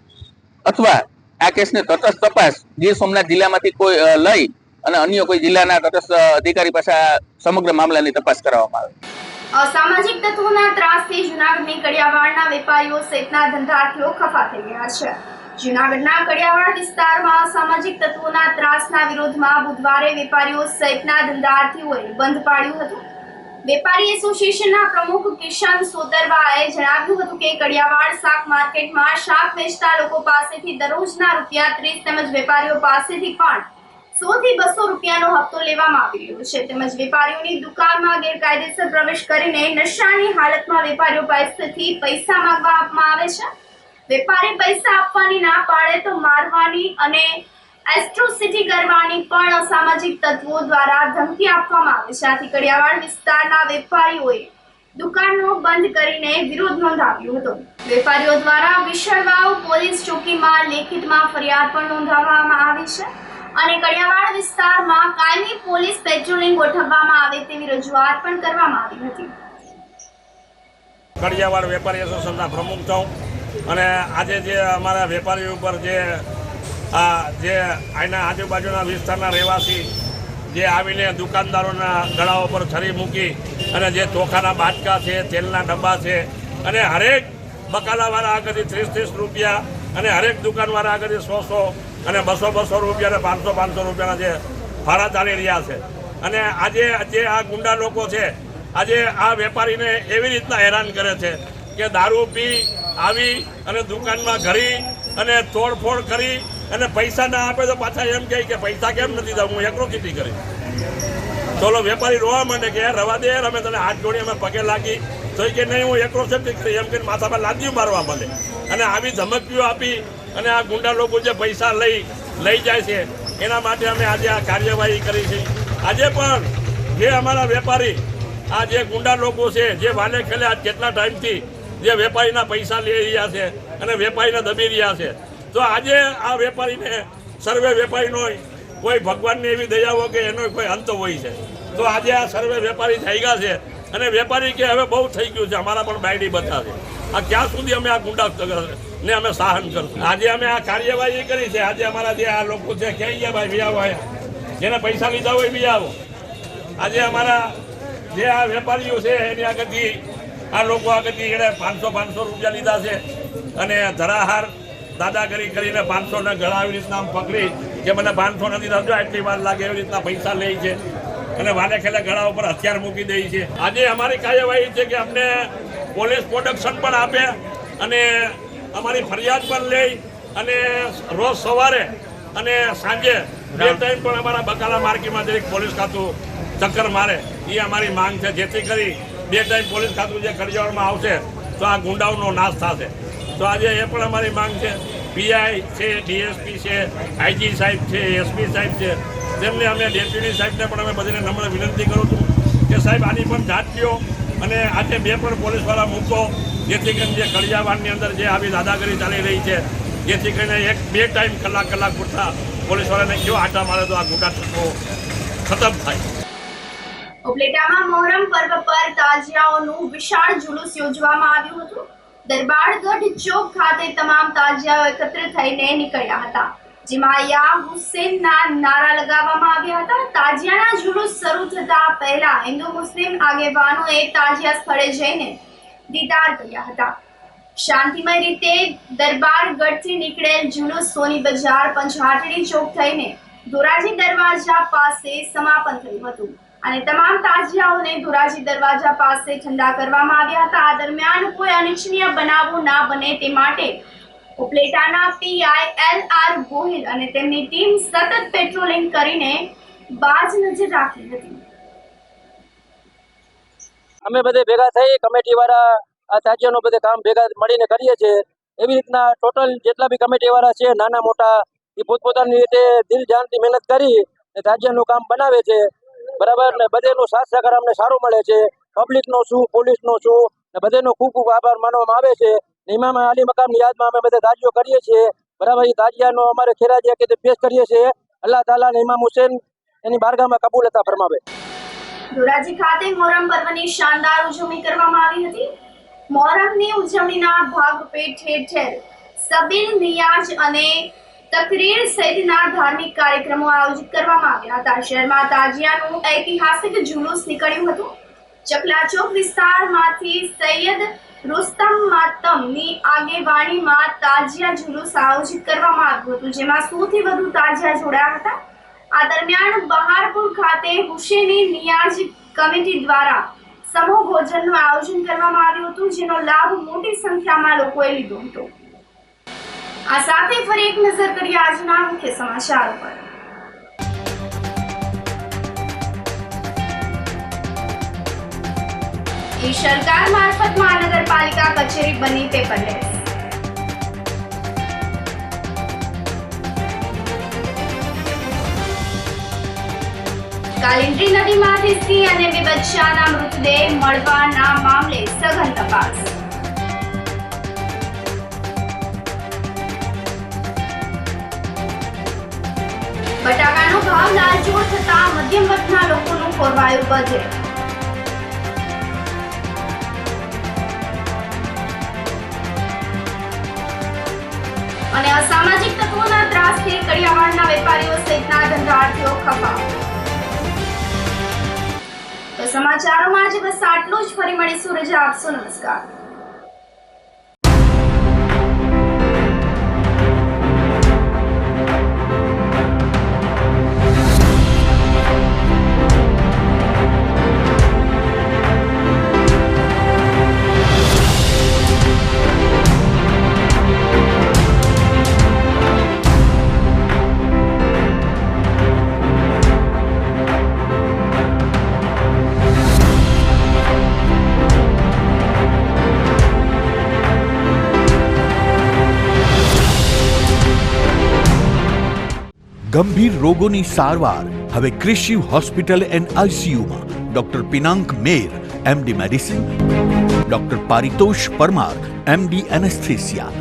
અથવા આ કેસની તટસ્થ તપાસ ગીર સોમનાથ જિલ્લામાંથી કોઈ લઈ અને અન્ય કોઈ જિલ્લાના તટસ્થ અધિકારી પાસે સમગ્ર મામલાની તપાસ કરવામાં આવે. અસામાજિક તત્વોના ત્રાસથી જૂનાગઢની કડિયાવાડના વેપારીઓ સહિતના ધંધાર્થીઓ ખફા થઈ ગયા છે. જૂનાગઢના કડિયાવાડ વિસ્તારમાં અસામાજિક તત્વોના ત્રાસના વિરોધમાં બુધવારે વેપારીઓ સહિતના ધંધાર્થીઓએ બંધ પાડ્યું હતું. વેપારી એસોસિએશનના પ્રમુખ કિશન સોતરવાએ જણાવ્યું હતું કે કડિયાવાડ શાક માર્કેટમાં શાક વેચતા લોકો પાસેથી દરરોજના ₹30 તેમજ વેપારીઓ પાસેથી પણ 100 થી 200 રૂપિયાનો હપ્તો લેવામાં આવી રહ્યો છે. તેમજ વેપારીઓની દુકાનમાં ગેરકાયદેસર પ્રવેશ કરીને નશાની હાલતમાં વેપારીઓ પાસેથી પૈસા માંગવામાં આવે છે. વેપારી પૈસા આપવાની ના પાડે તો મારવાની અને એસ્ટ્રોસિટી કરવાની પણ અસામાજિક તત્વો દ્વારા ધમકી આપવામાં આવે છે. આથી કડિયાવાડ વિસ્તારના વેપારીઓએ દુકાનો બંધ કરીને વિરોધ નોંધાવ્યો હતો. વેપારીઓ દ્વારા વિશળવાવ પોલીસ ચોકીમાં લેખિતમાં ફરિયાદ પણ નોંધાવવામાં આવી છે અને કડિયાવાડ વિસ્તારમાં કાયમી પોલીસ પેટ્રોલિંગ ગોઠવવામાં આવે તેવી રજૂઆત પણ કરવામાં આવી હતી. કડિયાવાડ વેપારી એસોસિએશનના પ્રમુખ છું અને આજે જે અમારા વેપારીઓ ઉપર જે આના આજુબાજુના વિસ્તારના રહેવાસી જે આવીને દુકાનદારોના ગળાઓ પર છરી મૂકી અને જે ચોખાના બાટકા છે, તેલના ડબ્બા છે અને હરેક બકાલાવાળા આગળથી 30 રૂપિયા અને હરેક દુકાનવાળા આગળથી 100 અને 200 રૂપિયા અને 500 રૂપિયાના જે ભાડા ચાલી રહ્યા છે. અને આજે જે આ ગુંડા લોકો છે આજે આ વેપારીને એવી રીતના હેરાન કરે છે કે દારૂ પી આવી અને દુકાનમાં ઘરી અને તોડફોડ કરી અને પૈસા ના આપે તો પાછા એમ કહે કે પૈસા કેમ નથી દઉં, હું એક્રોસિટી કરી. ચલો વેપારી રોવા માંડે કે યાર રવા દે યાર, અમે તને હાથ જોડી અમે પગે લાગી તો કે નહીં હું એક્રોસિટી કરી એમ કરીને માથામાં લાદીઓ મારવા માંડે અને આવી ધમકીઓ આપી અને આ ગુંડા લોકો જે પૈસા લઈ જાય છે એના માટે અમે આજે આ કાર્યવાહી કરી છે. આજે પણ જે અમારા વેપારી આ જે ગુંડા લોકો છે જે વાલે ખેલે આજ કેટલા ટાઈમથી જે વેપારીના પૈસા લઈ રહ્યા છે અને વેપારીને દબી રહ્યા છે, તો આજે આ વેપારીને સર્વે વેપારીનો કોઈ ભગવાનની એવી દયા હોય કે એનો કોઈ અંત હોય છે. તો આજે આ સર્વે વેપારી જાગ્યા છે અને વેપારી કે હવે બહુ થઈ ગયું છે, અમારા પણ બાયડી બધા છે. આ ક્યાં સુધી અમે આ ગુંડા ને અમે સહન કરશું? આજે અમે આ કાર્યવાહી કરી છે. આજે અમારા જે આ લોકો છે ક્યાં ગયા ભાઈ બી આવો, જેને પૈસા લીધા હોય બી આવો. આજે અમારા જે આ વેપારીઓ છે એની આગળથી આ લોકો આગળથી એને 500 રૂપિયા લીધા છે અને ધરાહાર દાદાગીરી કરીને 500 ને ગળા એવી રીતના આમ પકડી કે મને 500 નથી થતો એટલી વાર લાગે એવી રીતના પૈસા લે છે અને વાલે ખેલે ગળા ઉપર હથિયાર મૂકી દે છે. આજે અમારી કાર્યવાહી છે કે અમને પોલીસ પ્રોટેક્શન પણ આપે અને અમારી ફરિયાદ પણ લે અને રોજ સવારે અને સાંજે 2 ટાઈમ પણ અમારા બકાલા માર્કેટમાં દરેક પોલીસ ખાતું ચક્કર મારે એ અમારી માંગ છે, જેથી કરી 2 ટાઈમ પોલીસ ખાતું જે કડિયાવાડમાં આવશે તો આ ગુંડાઓનો નાશ થશે. તો આજે એ પણ અમારી માંગ છે. પીઆઈ છે, ડીએસપી છે, આઈજી સાહેબ છે, એસપી સાહેબ છે, તેમને અમે ડેપ્યુટી સાહેબને પણ અમે બધાને નમ્ર વિનંતી કરું છું કે સાહેબ આની પણ જાંચ લ્યો અને આજે 2 પણ પોલીસવાળા મૂકો, જેથી કરીને જે કડિયાવાડની અંદર જે આવી દાદાગીરી ચાલી રહી છે જેથી કરીને 1-2 ટાઈમ કલાક પૂરતા પોલીસવાળાને કયો આટા મારે તો આ ગુંડા તત્વો ખતમ થાય. ઉપલેટામાં મોહરમ પર્વ પર તાજિયાઓનું વિશાળ જુલુસ યોજવામાં આવ્યું હતું. દરબારગઢ ચોક ખાતે તમામ તાજિયાઓ એકત્ર થઈને નીકળ્યા હતા, જેમાં યા હુસેનના નારા લગાવવામાં આવ્યા હતા. તાજિયાના જુલુસ શરૂ થતા પહેલા હિન્દુ મુસ્લિમ આગેવાનોએ તાજિયા સ્થળે જઈને દીદાર કર્યા હતા. શાંતિમય રીતે દરબારગઢથી નીકળેલ જુલુસ સોની બજાર પંચહાટડી ચોક થઈને ધોરાજી દરવાજા પાસે સમાપન થયું હતું. અને તમામ તાજિયાઓને ધોરાજી દરવાજા પાસે ઠંડા કરવામાં આવ્યા હતા. આ દરમિયાન કોઈ અનિચ્છનીય બનાવો ના બને તે માટે ઉપલેટાના પીઆઈ LR ગોહિલ અને તેમની ટીમ સતત પેટ્રોલિંગ કરીને બાજ નજર રાખી હતી. અમે બધે ભેગા થઈ કમિટી વાળા આ તાજિયાનું બધે કામ ભેગા મળીને કરીએ છીએ. એવી રીતના ટોટલ જેટલા બી કમિટી વાળા છે નાના મોટા એ પોતપોતાની રીતે દિલ જાનથી મહેનત કરી તાજિયાનું કામ બનાવે છે. બરાબર ને બધેનો સાથ સહકાર અમને સારો મળે છે. પબ્લિકનો શું, પોલીસનો શું ને બધેનો ખૂબ ખૂબ આભાર માનવામાં આવે છે. ઇમામ અલી મકામની યાદમાં અમે બધા તાજિયો કરીએ છીએ. બરાબર, એ તાજિયાનો અમારે ખેરાજી કે પેશ કરીએ છીએ. અલ્લાહ તાલા અને ઇમામ હુસૈન એની બારગાહમાં કબૂલ હતા ફરમાવે. ધોરાજી ખાતે મોહરમ પર્વની શાનદાર ઉજવણી કરવામાં આવી હતી. મોહરમની ઉજવણીના ભાગરૂપે ઠેર ઠેર સબીલ, નિયાજ અને તકરીર સહિતના ધાર્મિક કાર્યક્રમો આયોજિત કરવામાં આવ્યા હતા. શહેરમાં તાજિયાનું ઐતિહાસિક જુલુસ નીકળ્યું હતું. ચકલા ચોક વિસ્તારમાંથી સૈયદ રુસ્તમ માતમની આગેવાનીમાં તાજિયા જુલુસ આયોજિત કરવામાં આવ્યું હતું, જેમાં 100 થી વધુ તાજિયા જોડાયા હતા. આ દરમિયાન બહારપુર ખાતે હુસેની નિયાજ કમિટી દ્વારા સમૂહ ભોજનનું આયોજન કરવામાં આવ્યું હતું, જેનો લાભ મોટી સંખ્યામાં લોકોએ લીધો હતો. આ સાથે ફરી એક નજર કરીએ આજના મુખ્ય સમાચારો પર. સરકાર મારફત મહાનગરપાલિકા કચેરી બની પેપરલેસ. કાલિન્દ્રી નદીમાંથી સિંહ અને 2 બચ્ચાના મૃતદેહ મળવાના મામલે સઘન તપાસ. બટાકાનો ભાવ લાલચોળ થતા મધ્યમ વર્ગના લોકોનું ખોરવાયું બજેટ. અને અસામાજિક તત્વોના ત્રાસથી કડિયાવાડના વેપારીઓ સહિતના ધંધાર્થીઓ ખફા. તો સમાચારોમાં આજે બસ આટલું જ. ફરી મળીશું. રજા આપશો. નમસ્કાર. ગંભીર રોગોની સારવાર હવે કૃષિ હોસ્પિટલ એન્ડ આઈસીયુમાં doctor Pinank Mer MD medicine, doctor Paritosh Parmar MD anaesthesia,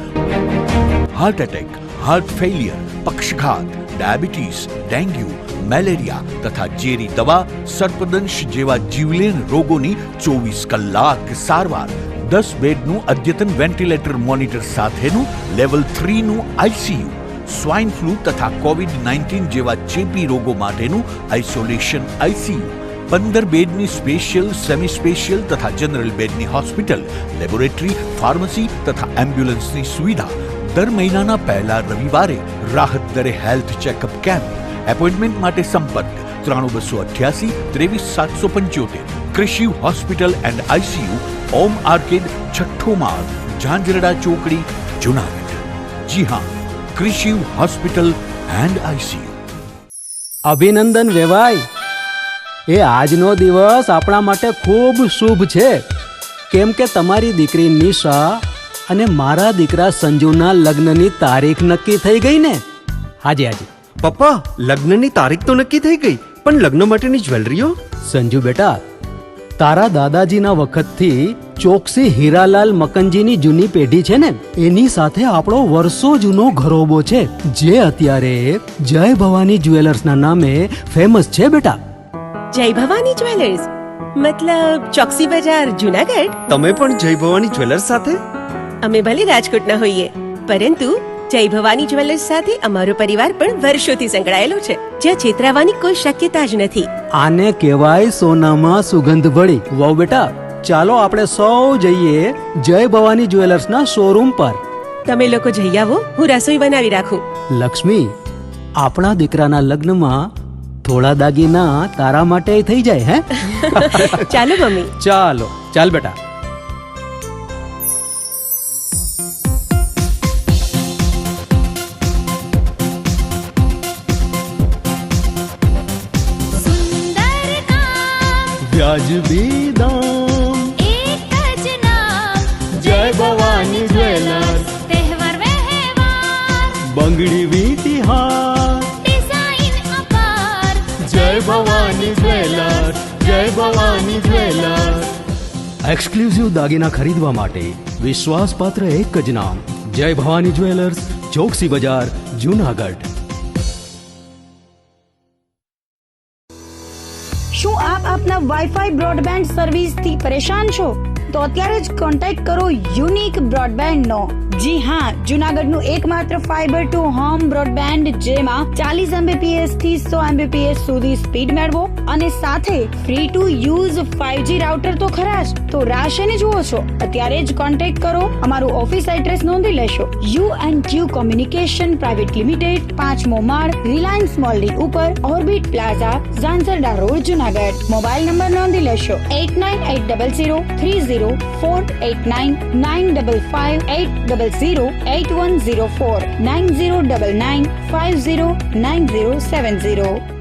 heart attack, heart failure, પક્ષઘાત, ડાયાબિટીસ, ડેન્ગ્યુ, મેલેરિયા તથા ઝેરી દવા, સર્પદંશ જેવા જીવલેણ રોગોની 24 કલાક સારવાર. 10 બેડનું અદ્યતન વેન્ટિલેટર મોનિટર સાથેનું લેવલ 3નું આઈસીયુ, સ્વાઇન ફ્લૂ તથા COVID-19 જેવા ચેપી રોગો માટેનું આઇસોલેશન આઈસીયુ, 15 બેડની સ્પેશિયલ, સેમી સ્પેશિયલ તથા જનરલ બેડની હોસ્પિટલ, લેબોરેટરી, ફાર્મસી તથા એમ્બ્યુલન્સની સુવિધા. દર મહિનાના પહેલા રવિવારે રાહત દરે હેલ્થ ચેકઅપ કેમ્પ. એપોઇન્ટમેન્ટ માટે સંપર્ક 9288 23775. કૃષિ hospital and ICU, Om arcade, છઠ્ઠો માળ, ઝાંઝરડા ચોકડી, જુનાગઢ. જી હા, કૃષિ હોસ્પિટલ એન્ડ આઈસીયુ. અભિનંદન વેવાય. એ આજનો દિવસ આપણા માટે ખૂબ શુભ છે, કેમ કે તમારી દીકરી નિશા અને મારા દીકરા સંજુના લગ્નની તારીખ નક્કી થઈ ગઈ ને. હાજી હાજી પપ્પા, લગ્નની તારીખ તો નક્કી થઈ ગઈ, પણ લગ્ન માટેની જ્વેલરીઓ? સંજુ બેટા, તારા દાદાજીના વખતથી ચોકસી હીરાલાલ મકનજીની જૂની પેઢી છે ને, એની સાથે આપણો વર્ષો જૂનો ઘરોબો છે, જે અત્યારે જય ભવાની જ્વેલર્સના નામે ફેમસ છે બેટા. જય ભવાની જ્વેલર્સ મતલબ ચોકસી બજાર, જુનાગઢ? તમે પણ જય ભવાની જ્વેલર્સ સાથે? અમે ભલે રાજકોટના હોઈએ, પરંતુ જય ભવાની જ્વેલર્સ સાથે અમારો પરિવાર પણ વર્ષોથી સંકળાયેલો છે, જ્યાં છેતરાવાની કોઈ શક્યતા જ નથી. આને કહેવાય સોનામાં સુગંધ ભળી. વાવ બેટા, ચાલો આપણે સૌ જઈએ જય ભવાની જ્વેલર્સના શોરૂમ પર. તમે લોકો જઈ આવો, હું રસોઈ બનાવી રાખું. લક્ષ્મી, આપણા દીકરાના લગ્નમાં થોડા દાગીના તારા માટે થઈ જાય હે ચાલો મમ્મી. ચાલો ચાલ બેટા. વ્યાજબી દામ એક જ નામ જય ભવાની જ્વેલર્સ. તહેવાર વ્યવહાર બંગડી વીંટી હાર ડિઝાઇન અપાર જય ભવાની જ્વેલર્સ. જય ભવાની જ્વેલર્સ. એક્સક્લુઝિવ દાગીના ખરીદવા માટે વિશ્વાસપાત્ર એક જ નામ જય ભવાની જ્વેલર્સ, ચોકસી બજાર, જુનાગઢ. શું આપ આપના વાઈફાઈ બ્રોડબેન્ડ સર્વિસ થી પરેશાન છો? તો અત્યારે જ કોન્ટેક્ટ કરો યુનિક બ્રોડબેન્ડ નો. જી હા, જુનાગઢનું એકમાત્ર ફાઈબર ટુ હોમ બ્રોડબેન્ડ જેમાં 40 Mbps થી 100 Mbps સુધી સ્પીડ મેળવો અને સાથે free to use 5G router તો ખરા જ. તો રાહ શેની જુઓ છો? અત્યારે જ કોન્ટેક્ટ કરો. અમારું ઓફિસ એડ્રેસ નોંધી લેશો. U&Q કોમ્યુનિકેશન પ્રાઇવેટ લિમિટેડ, 5મો માળ, રિલાયન્સ મોલની ઉપર, orbit plaza, Zanzarda road, Junagadh. Mobile number નોંધી લેશો 8980030489 9558008104 9099509070.